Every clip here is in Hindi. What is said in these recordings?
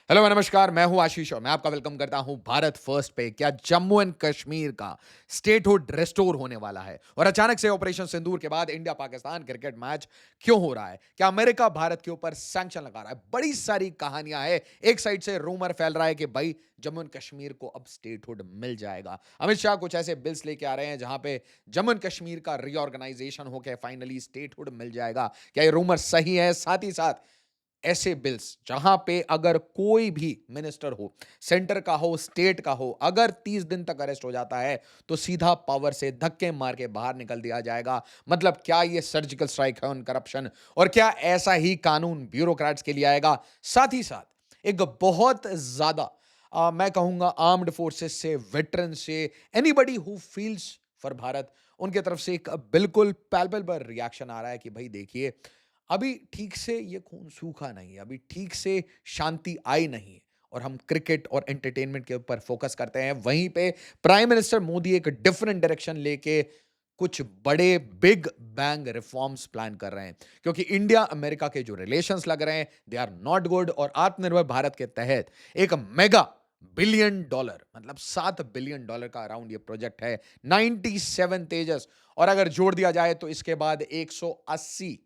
हेलो नमस्कार, मैं हूं आशीष और मैं आपका वेलकम करता हूं भारत फर्स्ट पे। क्या जम्मू एंड कश्मीर का स्टेटहुड रिस्टोर होने वाला है? और अचानक से ऑपरेशन सिंदूर के बाद इंडिया पाकिस्तान क्रिकेट मैच क्यों हो रहा है? क्या अमेरिका भारत के ऊपर सैंक्शन लगा रहा है? बड़ी सारी कहानियां हैं। एक साइड से रूमर फैल रहा है कि भाई जम्मू एंड कश्मीर को अब स्टेटहुड मिल जाएगा। अमित शाह कुछ ऐसे बिल्स लेके आ रहे हैं जहां पे जम्मू एंड कश्मीर का रीऑर्गेनाइजेशन होकर फाइनली स्टेटहुड मिल जाएगा। क्या ये रूमर सही है? साथ ही साथ ऐसे बिल्स जहां पे अगर कोई भी मिनिस्टर हो, सेंटर का हो, स्टेट का हो, अगर 30 दिन तक अरेस्ट हो जाता है तो सीधा पावर से धक्के मार के बाहर निकल दिया जाएगा। मतलब क्या ये सर्जिकल स्ट्राइक है ऑन करप्शन? और क्या ऐसा ही कानून ब्यूरोक्रेट्स के लिए आएगा? साथ ही साथ एक बहुत ज्यादा मैं कहूंगा आर्म्ड फोर्सेस से, वेटरन से, anybody who feels for Bharat, उनके तरफ से एक बिल्कुल पैल्पेबल रिएक्शन आ रहा है कि भाई देखिए, अभी ठीक से ये खून सूखा नहीं है, अभी ठीक से शांति आई नहीं है और हम क्रिकेट और एंटरटेनमेंट के ऊपर फोकस करते हैं। वहीं पे प्राइम मिनिस्टर मोदी एक डिफरेंट डायरेक्शन लेके कुछ बड़े बिग बैंग रिफॉर्म्स प्लान कर रहे हैं, क्योंकि इंडिया अमेरिका के जो रिलेशंस लग रहे हैं दे आर नॉट गुड। और आत्मनिर्भर भारत के तहत एक मेगा बिलियन डॉलर, मतलब $7 बिलियन का अराउंड ये प्रोजेक्ट है। 97 तेजस, और अगर जोड़ दिया जाए तो इसके बाद 180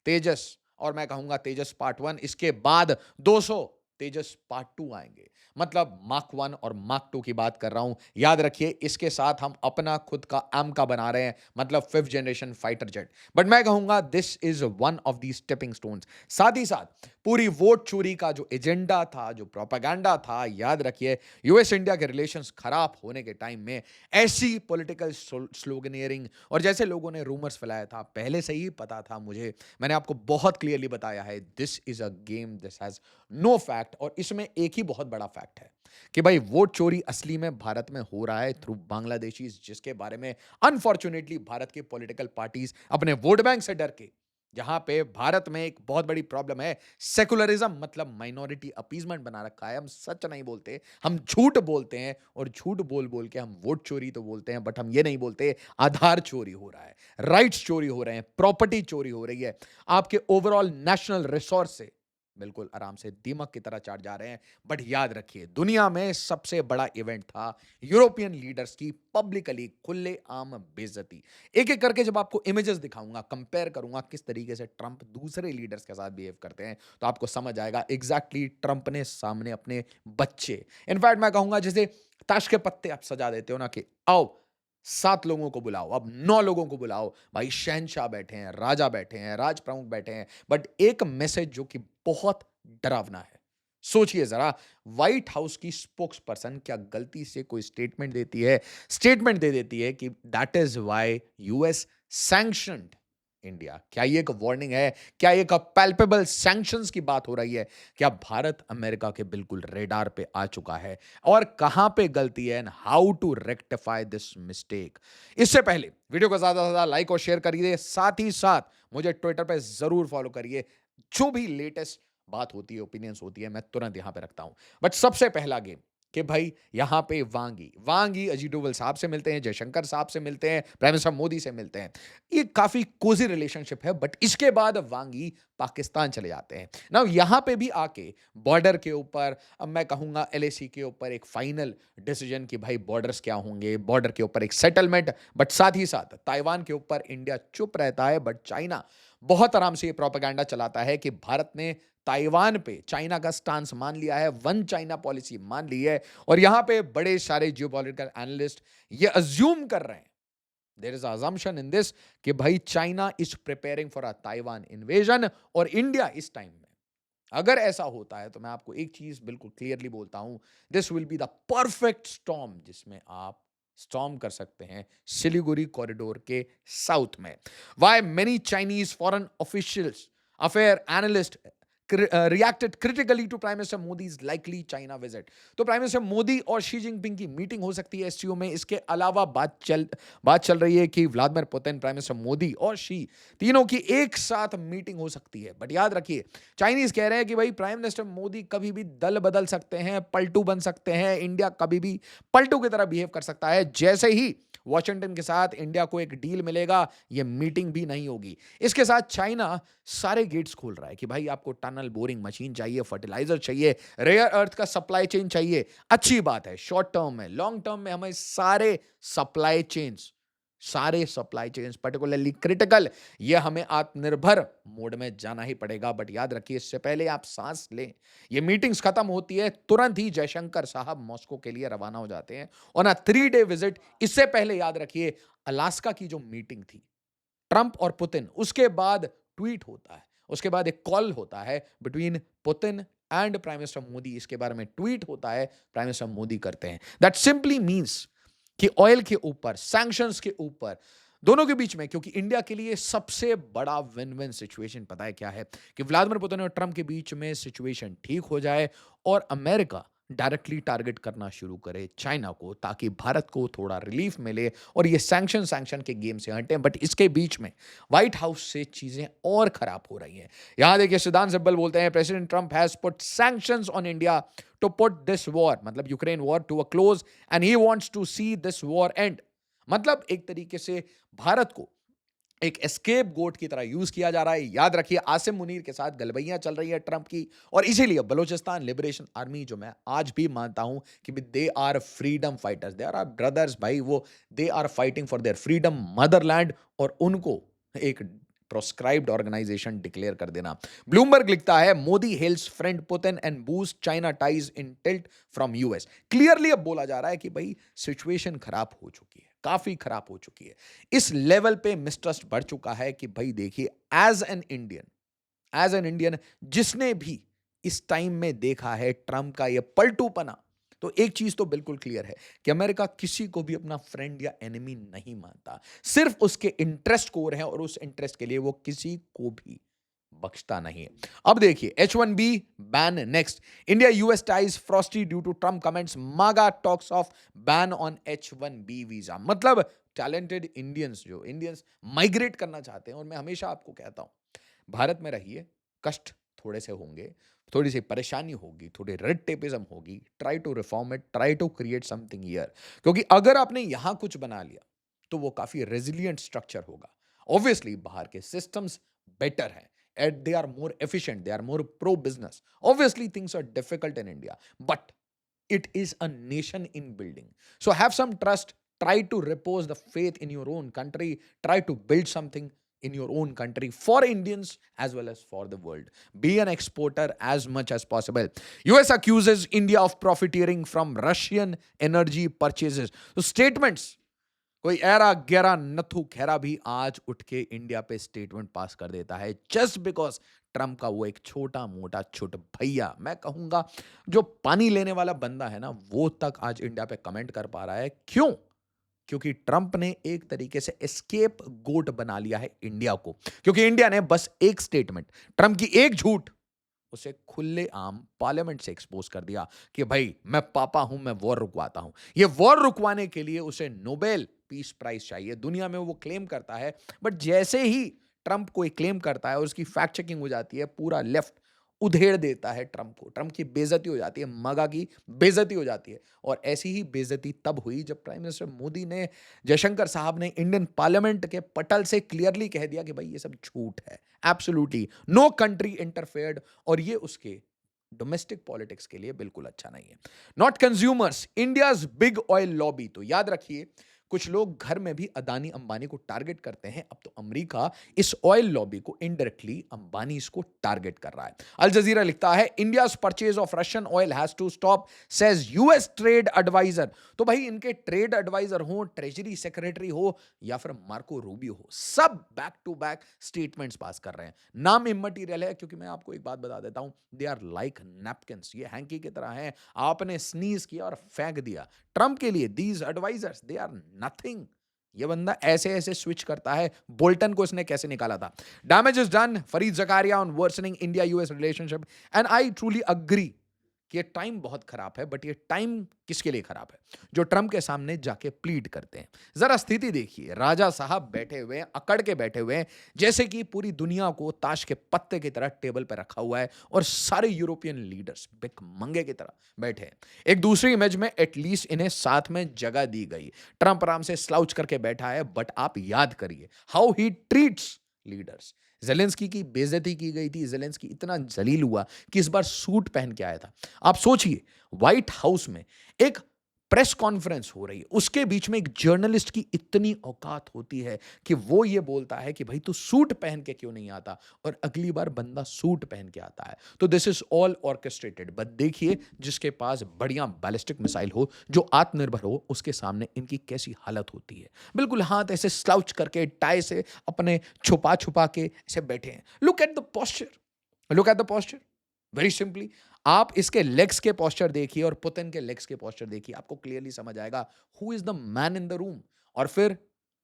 तेजस, और मैं कहूंगा तेजस पार्ट 1, इसके बाद 200 तेजस पार्ट 2 आएंगे। मतलब मार्क 1 और मार्क 2 की बात कर रहा हूं। याद रखिए, इसके साथ हम अपना खुद का एम का बना रहे हैं, मतलब 5th generation fighter jet. But मैं कहूंगा this is one of the stepping stones. साथ ही साथ पूरी वोट चोरी का जो एजेंडा था, जो प्रोपेगेंडा था, याद रखिए, यूएस इंडिया के रिलेशंस खराब होने के टाइम में ऐसी पॉलिटिकल स्लोगनियरिंग, और जैसे लोगों ने रूमर्स फैलाया था, पहले से ही पता था मुझे, मैंने आपको बहुत क्लियरली बताया है, this is a game, this has no fact. और इसमें एक ही बहुत बड़ा फैक्ट है कि भाई वोट चोरी असली में भारत में हो रहा है थ्रू बांग्लादेशी, जिसके बारे में अनफॉर्चुनेटली भारत की पॉलिटिकल पार्टीज अपने वोट बैंक से डर के, जहां पे भारत में एक बहुत बड़ी प्रॉब्लम है सेकुलरिज्म, मतलब माइनॉरिटी अपीजमेंट बना रखा है। हम सच नहीं बोलते, हम झूठ बोलते हैं, और झूठ बोल बोल के हम वोट चोरी तो बोलते हैं, बट हम ये नहीं बोलते आधार चोरी हो रहा है, राइट्स चोरी हो रहे हैं, प्रॉपर्टी चोरी हो रही है, आपके ओवरऑल नेशनल रिसोर्स से बिल्कुल आराम से दीमक की तरह चाट जा रहे हैं। बट याद रखिए, दुनिया में सबसे बड़ा इवेंट था यूरोपियन लीडर्स की पब्लिकली खुले आम बेइज्जती। एक एक करके जब आपको इमेजेस दिखाऊंगा, कंपेयर करूंगा किस तरीके से ट्रंप दूसरे लीडर्स के साथ बिहेव करते हैं, तो आपको समझ आएगा एग्जैक्टली ट्रंप ने सामने अपने बच्चे, इनफैक्ट मैं कहूंगा जैसे ताश के पत्ते आप सजा देते हो ना, कि आओ 7 लोगों को बुलाओ, अब 9 लोगों को बुलाओ, भाई शहनशाह बैठे हैं, राजा बैठे हैं, राज प्रमुख बैठे हैं, बट एक मैसेज जो कि बहुत डरावना है। सोचिए जरा, व्हाइट हाउस की स्पोक्स पर्सन क्या गलती से कोई स्टेटमेंट देती है, स्टेटमेंट दे देती है कि that is why US sanctioned India? क्या ये एक वार्निंग है? क्या एक पैल्पेबल सैंक्शंस की बात हो रही है? क्या भारत अमेरिका के बिल्कुल रेडार पे आ चुका है? और कहां पे गलती है, and how to rectify this mistake? इससे पहले वीडियो को ज्यादा से ज्यादा लाइक और शेयर करिए, साथ ही साथ मुझे ट्विटर पे जरूर फॉलो करिए। जो भी लेटेस्ट बात होती है, ओपिनियंस होती है, मैं तुरंत यहां पे रखता हूं। बट सबसे पहला गेम कि भाई यहां पे वांगी वांगी अजीत डोवल साहब से मिलते हैं, जयशंकर साहब से मिलते हैं, प्राइम मिनिस्टर मोदी से मिलते हैं। ये काफी कोजी रिलेशनशिप है, बट इसके बाद वांगी पाकिस्तान चले जाते हैं ना। यहां पे भी आके बॉर्डर के ऊपर, अब मैं कहूंगा एलएसी के ऊपर एक फाइनल डिसीजन कि भाई बॉर्डर्स क्या होंगे, बॉर्डर के ऊपर एक सेटलमेंट। बट साथ ही साथ ताइवान के ऊपर इंडिया चुप रहता है, बट चाइना बहुत आराम से ये प्रोपेगेंडा चलाता है कि भारत ने ताइवान पे चाइना का स्टांस मान लिया है, वन चाइना पॉलिसी मान ली है। और यहां पे बड़े सारे जियोपॉलिटिकल एनालिस्ट ये अज्यूम कर रहे हैं, there is assumption in this, कि भाई China is preparing for a Taiwan invasion, और इंडिया इस टाइम में, अगर ऐसा होता है तो मैं आपको एक चीज बिल्कुल क्लियरली बोलता हूं, this will be the perfect storm, जिसमें आप स्टॉर्म कर सकते हैं सिलीगुड़ी कॉरिडोर के साउथ में। Why many Chinese foreign officials, affair analyst reacted critically to Prime Minister Modi's likely China visit। तो प्राइम मिनिस्टर मोदी और शी जिनपिंग की मीटिंग हो सकती है एससीओ में। इसके अलावा बात चल रही है कि Vladimir Putin, prime minister Modi और शी, तीनों की एक साथ मीटिंग हो सकती है। बट याद रखिए, चाइनीज कह रहे हैं कि भाई प्राइम मिनिस्टर मोदी कभी भी दल बदल सकते हैं, पलटू बन सकते हैं, इंडिया कभी भी पलटू की तरह बिहेव कर सकता है, जैसे ही वॉशिंगटन के साथ इंडिया को एक डील मिलेगा, ये मीटिंग भी नहीं होगी। इसके साथ चाइना सारे गेट्स खोल रहा है कि भाई आपको टनल बोरिंग मशीन चाहिए, फर्टिलाइजर चाहिए, रेयर अर्थ का सप्लाई चेन चाहिए। अच्छी बात है, शॉर्ट टर्म में, लॉन्ग टर्म में हमें सारे सप्लाई चेन्स पर्टिकुलरली क्रिटिकल, ये हमें आत्मनिर्भर मोड में जाना ही पड़ेगा। बट याद रखिए, इससे पहले आप सांस लें, ये मीटिंग्स खत्म होती है, तुरंत ही जयशंकर साहब मॉस्को के लिए रवाना हो जाते हैं ऑन अ 3 डे विजिट। इससे पहले याद रखिए, अलास्का की जो मीटिंग थी ट्रंप और पुतिन, उसके बाद ट्वीट होता है, उसके बाद एक कॉल होता है between Putin and prime minister Modi. इसके बारे में ट्वीट होता है, प्राइम मिनिस्टर मोदी करते हैं। दैट सिंपली मीन्स कि ऑयल के ऊपर, सैंक्शंस के ऊपर, दोनों के बीच में, क्योंकि इंडिया के लिए सबसे बड़ा विन विन सिचुएशन पता है क्या है, कि व्लादिमीर पुतिन और ट्रंप के बीच में सिचुएशन ठीक हो जाए और अमेरिका डायरेक्टली टारगेट करना शुरू करे चाइना को, ताकि भारत को थोड़ा रिलीफ मिले और ये सैंक्शन के गेम से हटें। बट इसके बीच में व्हाइट हाउस से चीजें और खराब हो रही हैं। यहां देखिए, सिद्धांत सिब्बल बोलते हैं, president Trump has put sanctions on India to put this war, मतलब Ukraine war, to a close and he wants to see this war end. मतलब एक तरीके से भारत को एक एस्केप गोट की तरह यूज किया जा रहा है। याद रखिए, आसिम मुनीर के साथ गलबैयां चल रही है ट्रंप की, और इसीलिए बलूचिस्तान लिबरेशन आर्मी, जो मैं आज भी मानता हूं कि they are freedom fighters, they are brothers भाई, वो they are fighting for their freedom, motherland, और उनको एक प्रोस्क्राइब्ड ऑर्गेनाइजेशन डिक्लेयर कर देना। ब्लूमबर्ग लिखता है, Modi hails friend Putin and boost China ties in tilt from US. Clearly अब बोला जा रहा है कि भाई सिचुएशन खराब हो चुकी है, काफी खराब हो चुकी है। इस लेवल पे मिसट्रस्ट बढ़ चुका है कि भाई देखिए, एज एन इंडियन जिसने भी इस टाइम में देखा है ट्रंप का ये पलटूपना, तो एक चीज तो बिल्कुल क्लियर है कि अमेरिका किसी को भी अपना फ्रेंड या एनिमी नहीं मानता, सिर्फ उसके इंटरेस्ट को है, और उस इंटरेस्ट के लिए वो किसी को भी बख्शता नहीं है। अब देखिए, H1B ban next, India US ties frosty due to Trump comments, MAGA talks of ban on H1B visa. मतलब टैलेंटेड इंडियंस, जो इंडियंस माइग्रेट करना चाहते हैं, और मैं हमेशा आपको कहता हूं, भारत में रहिए, कष्ट थोड़े से होंगे, थोड़ी सी परेशानी होगी, थोड़ी रेड टेपिज्म होगी, try to reform it, try to create something here, क्योंकि अगर आपने यहां कुछ बना लिया तो वो काफी रेजिलियंट स्ट्रक्चर होगा। ऑब्वियसली बाहर के सिस्टम्स बेटर हैं, and they are more efficient, they are more pro business. Obviously things are difficult in India, but it is a nation in building, so have some trust, try to repose the faith in your own country, try to build something in your own country for Indians as well as for the world. Be an exporter as much as possible. US accuses India of profiteering from Russian energy purchases. So statements, कोई ऐरा गहरा नथु खैरा भी आज उठ के इंडिया पे स्टेटमेंट पास कर देता है, जस्ट बिकॉज ट्रंप का वो एक छोटा मोटा छोटा भैया, मैं कहूंगा जो पानी लेने वाला बंदा है ना, वो तक आज इंडिया पे कमेंट कर पा रहा है। क्यों? क्योंकि ट्रंप ने एक तरीके से एस्केप गोट बना लिया है इंडिया को, क्योंकि इंडिया ने बस एक स्टेटमेंट, ट्रंप की एक झूठ, उसे खुले आम पार्लियामेंट से एक्सपोज कर दिया कि भाई मैं पापा हूं, मैं वॉर रुकवाता हूं। ये वॉर रुकवाने के लिए उसे नोबेल पीस प्राइज चाहिए, दुनिया में वो क्लेम करता है। बट जैसे ही ट्रंप कोई क्लेम करता है और उसकी फैक्ट चेकिंग हो जाती है, पूरा लेफ्ट उधेड़ देता है ट्रंप को, ट्रंप की बेइज्जती हो जाती है, मगा की बेइज्जती हो जाती है। और ऐसी ही बेइज्जती तब हुई जब प्राइम मिनिस्टर मोदी ने, जयशंकर साहब ने इंडियन पार्लियामेंट के पटल से क्लियरली कह दिया कि भाई ये सब झूठ है, एब्सोल्युटली नो कंट्री इंटरफेयर्ड, और ये उसके डोमेस्टिक पॉलिटिक्स के लिए बिल्कुल अच्छा नहीं है। Not consumers, India's big oil lobby. तो याद रखिए, कुछ लोग घर में भी अदानी अंबानी को टारगेट करते हैं, अब तो अमेरिका इस ऑयल लॉबी को इनडायरेक्टली अंबानी को टारगेट कर रहा है। अल जजीरा लिखता है, India's purchase of Russian oil has to stop, says US trade adviser. तो भाई इनके ट्रेड एडवाइजर हो, ट्रेजरी सेक्रेटरी हो, या फिर मार्को रूबियो हो, सब back to back statements pass कर रहे हैं। नाम इमटेरियल है, क्योंकि मैं आपको एक बात बता देता हूं, दे आर लाइक नैपकिंस, ये हैंकी की तरह हैं, आपने स्नीज किया और फेंक दिया। ट्रंप के लिए these advisers they are nothing. ये बंदा ऐसे ऐसे स्विच करता है, बोल्टन को इसने कैसे निकाला था। Damage is done, Fareed Zakaria on worsening India US relationship, and I truly agree कि ये टाइम बहुत खराब है, बट ये टाइम किसके लिए खराब है? जो ट्रंप के सामने जाके प्लीड करते हैं। जरा स्थिति देखिए, राजा साहब बैठे हुए हैं, अकड़ के बैठे हुए हैं, जैसे कि पूरी दुनिया को ताश के पत्ते की तरह टेबल पर रखा हुआ है और सारे यूरोपियन लीडर्स भिखमंगे की तरह बैठे हैं। एक दूसरी इमेज में एटलीस्ट इन्हें साथ में जगह दी गई। ट्रंप आराम से स्लाउच करके बैठा है, बट आप याद करिए how he treats leaders. Zelensky की बेइज्जती की गई थी, जेलेंस्की इतना जलील हुआ कि इस बार सूट पहन के आया था। आप सोचिए, व्हाइट हाउस में एक प्रेस कॉन्फ्रेंस हो रही है, उसके बीच में एक जर्नलिस्ट की इतनी औकात होती है कि वो ये बोलता है कि भाई तू सूट पहन के क्यों नहीं आता, और अगली बार बंदा सूट पहन के आता है। तो this is all orchestrated. But देखिए, जिसके पास बढ़िया बैलिस्टिक मिसाइल हो, जो आत्मनिर्भर हो, उसके सामने इनकी कैसी हालत होती है। बिल्कुल हाथ ऐसे स्लाउच करके, टाई से अपने छुपा छुपा के ऐसे बैठे हैं। Look at the posture, look at the posture. Very simply, आप इसके लेग्स के पोस्चर देखिए और पुतिन के लेग्स के पोस्चर देखिए, आपको क्लियरली समझ आएगा who is the man in the room. और फिर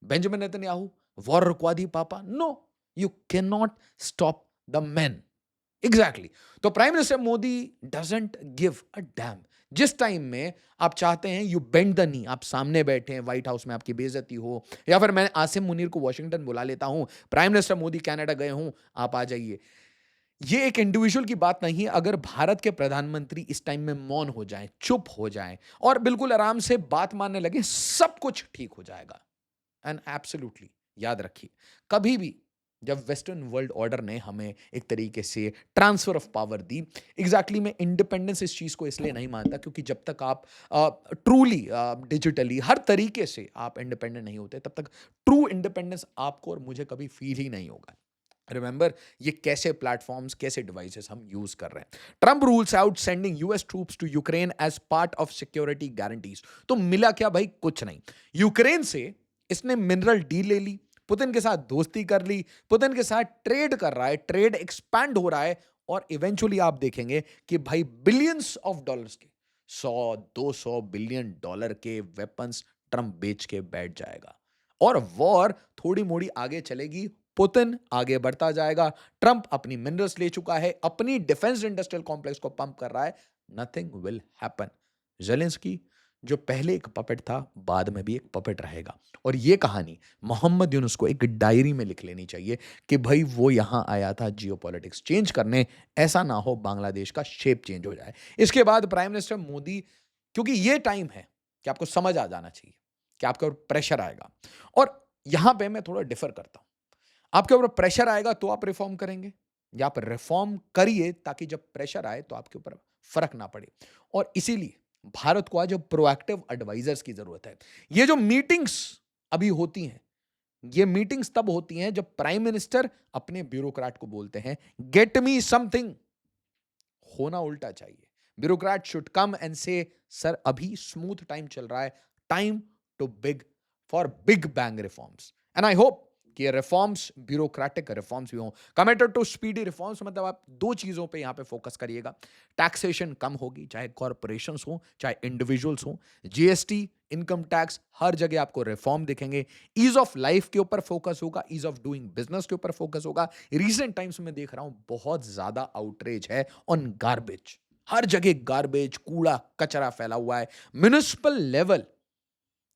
बेंजामिन नेतन्याहू, वॉर रुकवा दी पापा? No, you can not stop the man. Exactly. तो prime minister Modi doesn't give a damn. जिस टाइम में आप चाहते हैं यू बेंड द नी, आप सामने बैठे हैं व्हाइट हाउस में, आपकी बेइज्जती हो, या फिर मैं आसिम मुनीर को वॉशिंगटन बुला लेता हूं, प्राइम मिनिस्टर मोदी कनाडा गए हूं, आप आ जाइए। ये एक इंडिविजुअल की बात नहीं है। अगर भारत के प्रधानमंत्री इस टाइम में मौन हो जाएं, चुप हो जाएं और बिल्कुल आराम से बात मानने लगे, सब कुछ ठीक हो जाएगा। एंड एब्सोल्युटली याद रखिए, कभी भी जब वेस्टर्न वर्ल्ड ऑर्डर ने हमें एक तरीके से transfer of power the, exactly मैं इंडिपेंडेंस इस चीज को इसलिए नहीं मानता क्योंकि जब तक आप ट्रूली डिजिटली हर तरीके से आप इंडिपेंडेंट नहीं होते, तब तक ट्रू इंडिपेंडेंस आपको और मुझे कभी फील ही नहीं होगा। रिमेंबर, ये कैसे प्लेटफॉर्म्स, कैसे डिवाइसेस हम यूज कर रहे हैं। Trump rules out sending US troops to Ukraine as part of security guarantees. तो मिला क्या भाई? कुछ नहीं। यूक्रेन से इसने मिनरल डील ले ली, पुतिन के साथ दोस्ती कर ली, पुतिन के साथ ट्रेड कर रहा है, ट्रेड एक्सपैंड हो रहा है, और इवेंचुअली आप देखेंगे कि भाई बिलियंस ऑफ डॉलर्स के, 100-200 बिलियन डॉलर के वेपन्स ट्रंप बेच के बैठ जाएगा, और वॉर थोड़ी मोड़ी आगे चलेगी। पुतिन आगे बढ़ता जाएगा, ट्रंप अपनी मिनरल्स ले चुका है, अपनी डिफेंस इंडस्ट्रियल कॉम्प्लेक्स को पंप कर रहा है, नथिंग विल हैपन। जेलेंस्की जो पहले एक पपेट था, बाद में भी एक पपेट रहेगा। और ये कहानी मोहम्मद यूनुस को एक डायरी में लिख लेनी चाहिए कि भाई वो यहां आया था जियोपॉलिटिक्स चेंज करने, ऐसा ना हो बांग्लादेश का शेप चेंज हो जाए। इसके बाद प्राइम मिनिस्टर मोदी, क्योंकि ये टाइम है कि आपको समझ आ जाना चाहिए कि आपके ऊपर प्रेशर आएगा, और यहां पे मैं थोड़ा डिफर करता हूं। आपके ऊपर प्रेशर आएगा तो आप रिफॉर्म करेंगे, या आप रिफॉर्म करिए ताकि जब प्रेशर आए तो आपके ऊपर फर्क ना पड़े। और इसीलिए भारत को आज प्रोएक्टिव एडवाइजर्स की जरूरत है। ये जो मीटिंग्स अभी होती हैं, ये मीटिंग्स तब होती हैं जब प्राइम मिनिस्टर अपने ब्यूरोक्रेट को बोलते हैं गेट मी समथिंग। होना उल्टा चाहिए। Bureaucrat should come and say sir अभी स्मूथ टाइम चल रहा है, time to big for big bang reforms. And I hope कि ये रिफॉर्म्स ब्यूरोक्रेटिक रिफॉर्म्स भी हों, कमिटेड टू स्पीडी रिफॉर्म्स। मतलब आप दो चीजों पे यहां पे फोकस करिएगा। टैक्सेशन कम होगी, चाहे कॉर्पोरेशंस हो चाहे इंडिविजुअल्स हो, जीएसटी, इनकम टैक्स, हर जगह आपको रिफॉर्म दिखेंगे। ईज ऑफ लाइफ के ऊपर फोकस होगा, ईज ऑफ डूइंग बिजनेस के ऊपर फोकस होगा। रीसेंट टाइम्स में देख रहा हूं बहुत ज्यादा आउटरीच है ऑन गार्बेज। हर जगह गार्बेज, कूड़ा कचरा फैला हुआ है। म्युनिसिपल लेवल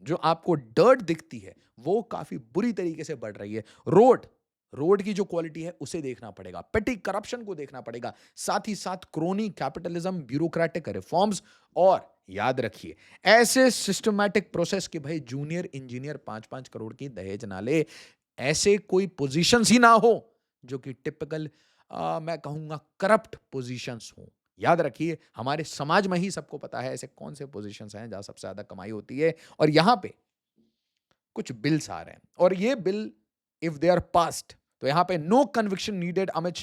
जो आपको डर्ट दिखती है वो काफी बुरी तरीके से बढ़ रही है। रोड रोड की जो क्वालिटी है उसे देखना पड़ेगा, पेटी करप्शन को देखना पड़ेगा, साथ ही साथ क्रोनी कैपिटलिज्म, ब्यूरोक्रेटिक रिफॉर्म्स। और याद रखिए, ऐसे सिस्टमैटिक प्रोसेस कि भाई जूनियर इंजीनियर 5-5 करोड़ की दहेज ना ले, ऐसे कोई पोजीशंस ही ना हो जो कि टिपिकल मैं कहूंगा करप्ट पोजीशंस हो। याद रखिए, हमारे समाज में ही सबको पता है ऐसे कौन से पोजीशंस हैं जहां सबसे ज्यादा कमाई होती है। और यहां पे कुछ बिल्स आ रहे हैं, और ये bill if they are passed, तो यहां पे no conviction needed. Amit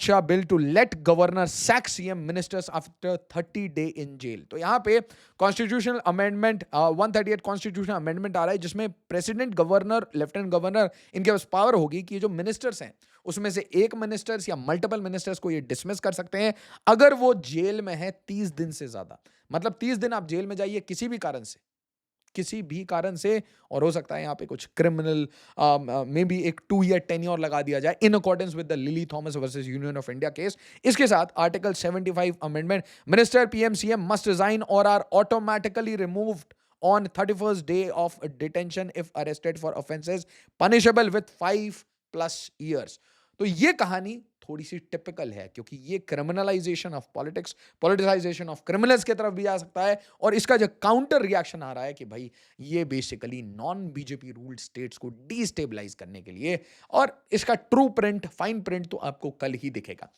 Shah bill to let governor sack CM ministers after 30 day in jail. तो यहां पे कॉन्स्टिट्यूशनल अमेंडमेंट 138 कॉन्स्टिट्यूशनल अमेंडमेंट आ रहा है, जिसमें प्रेसिडेंट, गवर्नर, लेफ्टिनेंट गवर्नर, इनके पास पावर होगी कि ये जो मिनिस्टर्स हैं उसमें से एक मिनिस्टर्स या मल्टीपल मिनिस्टर्स को ये डिसमिस कर सकते हैं अगर वो जेल में है 30 दिन से ज्यादा। मतलब 30 दिन आप जेल में जाइए किसी भी कारण से, किसी भी कारण से, और हो सकता है यहाँ पे कुछ क्रिमिनल मे बी एक 2 ईयर टेन्योर लगा दिया जाए in accordance with the Lily Thomas versus Union of India case. इसके साथ article 75 amendment, minister PM CM must resign और are automatically removed on 31st day of detention if arrested for offenses punishable with 5+ years। तो ये कहानी थोड़ी सी टिपिकल है क्योंकि ये criminalisation of politics, politicisation of criminals की तरफ भी जा सकता है, और इसका जो काउंटर रिएक्शन आ रहा है कि भाई ये basically non BJP ruled states को डीस्टेबलाइज करने के लिए, और इसका ट्रू प्रिंट, फाइन प्रिंट तो आपको कल ही दिखेगा।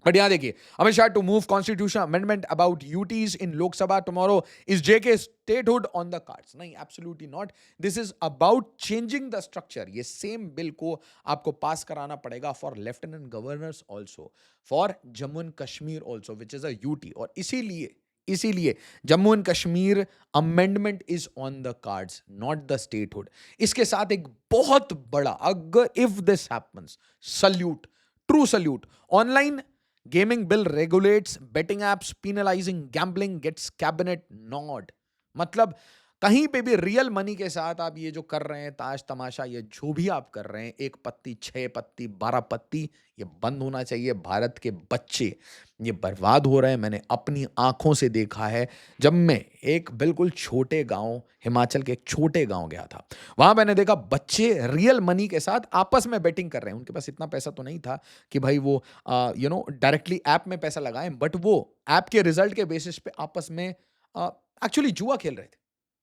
बट यहां देखिए, Amit Shah to move constitution amendment about UTs in Lok Sabha tomorrow, is JK statehood on the cards? नहीं, absolutely not. This is about changing the structure. ये सेम बिल को आपको पास कराना पड़ेगा for lieutenant governors also, for Jammu and Kashmir also which is a UT, और इसीलिए Jammu and Kashmir amendment is on the cards, not the statehood. इसके साथ एक बहुत बड़ा, अगर if this happens, salute, true salute. Online Gaming bill regulates betting apps, penalizing gambling, gets cabinet nod। मतलब कहीं पे भी रियल मनी के साथ आप ये जो कर रहे हैं, ताश तमाशा, ये जो भी आप कर रहे हैं, 1 पत्ती, 6 पत्ती, 12 पत्ती, ये बंद होना चाहिए। भारत के बच्चे ये बर्बाद हो रहे हैं। मैंने अपनी आंखों से देखा है। जब मैं एक बिल्कुल छोटे गांव, हिमाचल के एक छोटे गांव गया था, वहां मैंने देखा बच्चे रियल मनी के साथ आपस में बेटिंग कर रहे हैं। उनके पास इतना पैसा तो नहीं था कि भाई वो डायरेक्टली ऐप में पैसा लगाएं, बट वो ऐप के रिजल्ट के बेसिस पे आपस में एक्चुअली जुआ खेल रहे थे।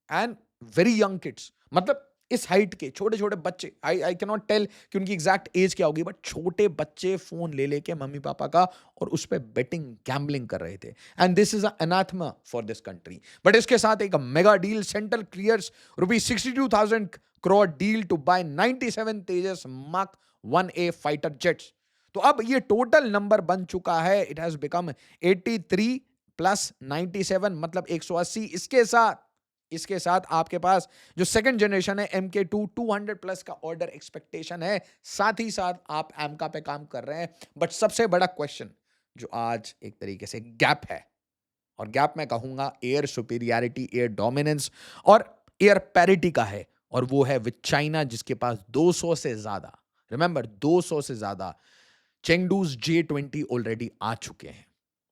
एंड वेरी यंग किड्स, मतलब इस हाइट के छोटे छोटे बच्चे, आई कैन नॉट टेल कि उनकी एग्जैक्ट एज क्या होगी, बट छोटे बच्चे फोन ले लेके मम्मी पापा का और उस पर बेटिंग, गैम्बलिंग कर रहे थे। And this is anathema for this country. But इसके साथ एक mega deal, central clears ₹62,000 crore deal to buy 97 Tejas mark 1A fighter jets. तो अब ये टोटल नंबर बन चुका है, इट हैज बिकम 83 + 97 मतलब 180। इसके साथ आपके पास जो सेकंड जनरेशन है MK2 200+ का ऑर्डर एक्सपेक्टेशन है। साथ ही साथ आप एमका पे काम कर रहे हैं। बट सबसे बड़ा क्वेश्चन जो आज एक तरीके से गैप है, और गैप मैं कहूंगा एयर सुपीरियरिटी, एयर डोमिनेंस और एयर पैरिटी का है, और वो है विद चाइना, जिसके पास 200 से ज्यादा, रिमेंबर 200 से ज्यादा चेंगडूज J-20 ऑलरेडी आ चुके हैं।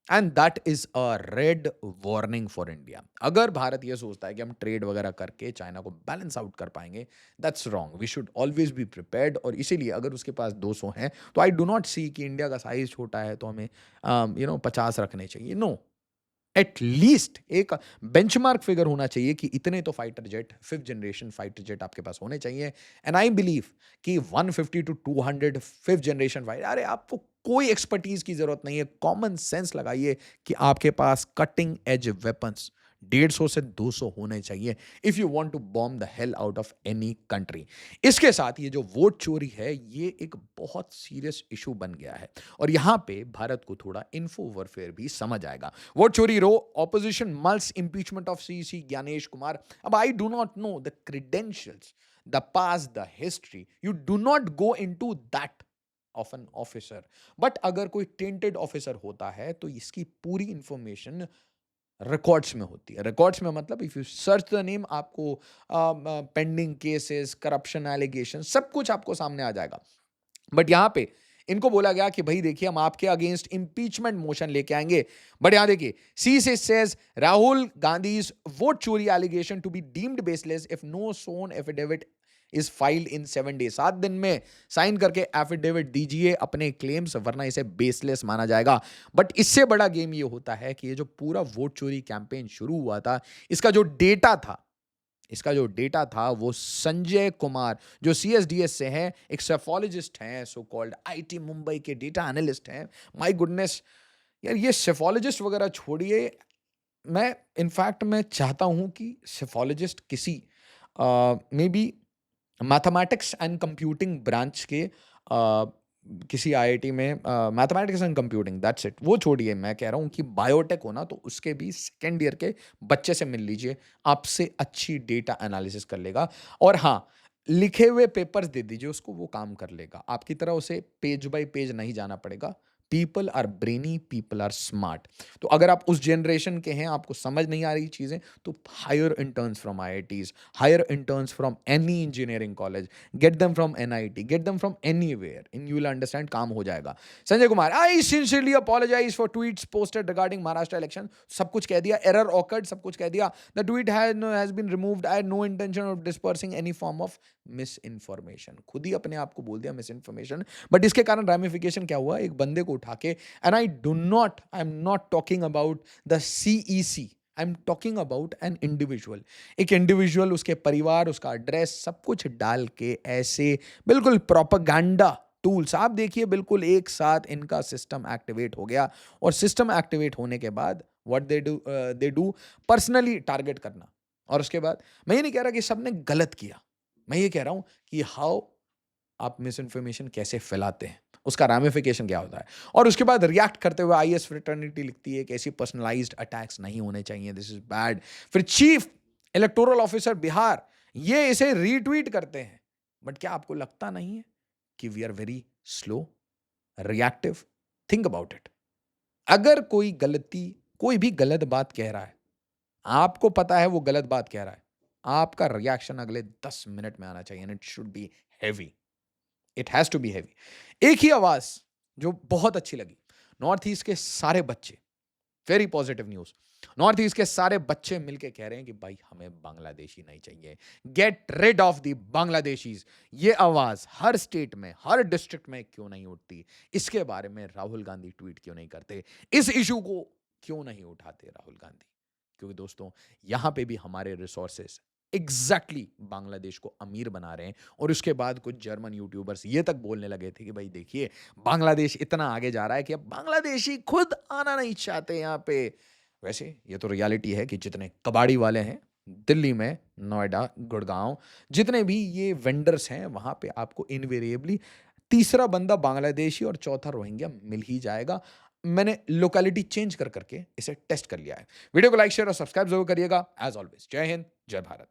And that is a red warning for India. अगर भारत यह सोचता है कि हम ट्रेड वगैरह करके चाइना को बैलेंस आउट कर पाएंगे, that's wrong. We should always be prepared. और इसीलिए अगर उसके पास 200 हैं तो आई डू नॉट सी कि इंडिया का साइज छोटा है तो हमें 50 रखने चाहिए। नो, एटलीस्ट एक बेंचमार्क फिगर होना चाहिए कि इतने तो fighter jet, 5th generation fighter jet आपके पास होने चाहिए। एंड आई बिलीव कि 150 to 200 5th जनरेशन फाइटर, अरे आपको कोई एक्सपर्टीज की जरूरत नहीं है। कॉमन सेंस लगाइए कि आपके पास कटिंग एज वेपन्स 150 से 200 होने चाहिए if you want to bomb the hell out of any country. इसके साथ ये जो वोट चोरी है, ये एक बहुत सीरियस इशू बन गया है, और यहां पे भारत को थोड़ा इन्फो वॉरफेयर भी समझ आएगा। वोट चोरी row, opposition mulls impeachment of CC Gyanesh Kumar. अब I do not know the credentials, the past, the history, you do not go into that of an officer. But अगर कोई टेंटेड ऑफिसर होता है तो इसकी पूरी इंफॉर्मेशन रिकॉर्ड्स में होती है। रिकॉर्ड्स में मतलब if you search the name, आपको पेंडिंग केसेस, करप्शन एलिगेशन, सब कुछ आपको सामने आ जाएगा। बट यहां पे इनको बोला गया कि भाई देखिए हम आपके अगेंस्ट इंपीचमेंट मोशन लेके आएंगे। बट यहां देखिए, C says Rahul Gandhi's vote चोरी allegation to be deemed baseless if no sworn affidavit is filed in 7 days। 7 दिन में साइन करके एफिडेविट दीजिए अपने क्लेम्स, वरना इसे बेसलेस माना जाएगा। बट इससे बड़ा गेम ये होता है कि ये जो पूरा वोट चोरी कैंपेन शुरू हुआ था, इसका जो डेटा था वो संजय कुमार, जो CSDS से हैं, एक सेफोलॉजिस्ट हैं, सो कॉल्ड IT मुंबई के डेटा एनालिस्ट हैं। माय गुडनेस यार, ये सेफोलॉजिस्ट वगैरह छोड़िए। मैं चाहता हूं कि सेफोलॉजिस्ट किसी may be mathematics and computing branch के किसी IIT में, mathematics and computing, that's it. वो छोड़िए, मैं कह रहा हूँ कि बायोटेक हो ना, तो उसके भी 2nd ईयर के बच्चे से मिल लीजिए, आपसे अच्छी डेटा एनालिसिस कर लेगा। और हाँ, लिखे हुए पेपर्स दे दीजिए उसको, वो काम कर लेगा। आपकी तरह उसे पेज बाय पेज नहीं जाना पड़ेगा, people are brainy, people are smart. तो अगर आप उस जनरेशन के हैं, आपको समझ नहीं आ रही चीज़ें, तो hire interns from IITs, hire interns from any engineering college, get them from NIT, get them from anywhere, in you will understand, काम हो जाएगा। Sanjay Kumar, I sincerely apologize for tweets posted regarding Maharashtra election. सब कुछ कह दिया, एरर ऑकर्ड, सब कुछ कह दिया। The tweet has been removed, I had no intention of dispersing any form of misinformation. खुद ही अपने आप को बोल दिया मिस इन्फॉर्मेशन। बट इसके कारण रैमिफिकेशन क्या हुआ, एक बंदे को उठा के, and I am not talking about the CEC, I am talking about an individual. एक इंडिविजुअल, उसके परिवार, उसका एड्रेस, सब कुछ डाल के ऐसे बिल्कुल प्रोपेगेंडा टूल्स, आप देखिए बिल्कुल एक साथ इनका सिस्टम एक्टिवेट हो गया। और सिस्टम एक्टिवेट होने के बाद what they do personally target करना। और उसके बाद मैं ये नहीं कह रहा कि सबने गलत किया, मैं ये कह रहा हूं कि हाउ आप मिस इन्फॉर्मेशन कैसे फैलाते हैं, उसका रैमिफिकेशन क्या होता है। और उसके बाद रिएक्ट करते हुए आईएएस फ्रेटर्निटी लिखती है कि ऐसी पर्सनलाइज्ड अटैक्स नहीं होने चाहिए, दिस इज बैड। फिर चीफ इलेक्टोरल ऑफिसर बिहार ये इसे रीट्वीट करते हैं। बट क्या आपको लगता नहीं है कि we are very slow, reactive? Think about it. अगर कोई भी गलत बात कह रहा है, आपको पता है वो गलत बात कह रहा है, आपका रिएक्शन अगले 10 मिनट में आना चाहिए, and it should be heavy, it has to be heavy. एक ही आवाज जो बहुत अच्छी लगी, नॉर्थ ईस्ट के सारे बच्चे, very positive news, north east के सारे बच्चे मिलके कह रहे हैं कि भाई हमें बांग्लादेशी नहीं चाहिए, get rid of the Bangladeshis. ये आवाज हर स्टेट में, हर डिस्ट्रिक्ट में क्यों नहीं उठती? इसके बारे में राहुल गांधी ट्वीट क्यों नहीं करते? इस इशू को क्यों नहीं उठाते राहुल गांधी? क्योंकि दोस्तों यहां पे भी हमारे रिसोर्सेस एग्जैक्टली बांग्लादेश को अमीर बना रहे हैं। और उसके बाद कुछ जर्मन यूट्यूबर्स ये तक बोलने लगे थे कि भाई देखिए बांग्लादेश इतना आगे जा रहा है कि अब बांग्लादेशी खुद आना नहीं चाहते यहाँ पे। वैसे ये तो रियलिटी है कि जितने कबाड़ी वाले हैं दिल्ली में, नोएडा, गुड़गांव, जितने भी ये वेंडर्स हैं, वहां पे आपको इनवेरिएबली तीसरा बंदा बांग्लादेशी और चौथा रोहिंग्या मिल ही जाएगा। मैंने लोकेलिटी चेंज कर करके इसे टेस्ट कर लिया है। वीडियो को लाइक, शेयर और सब्सक्राइब जरूर करिएगा। एज ऑलवेज, जय हिंद, जय भारत।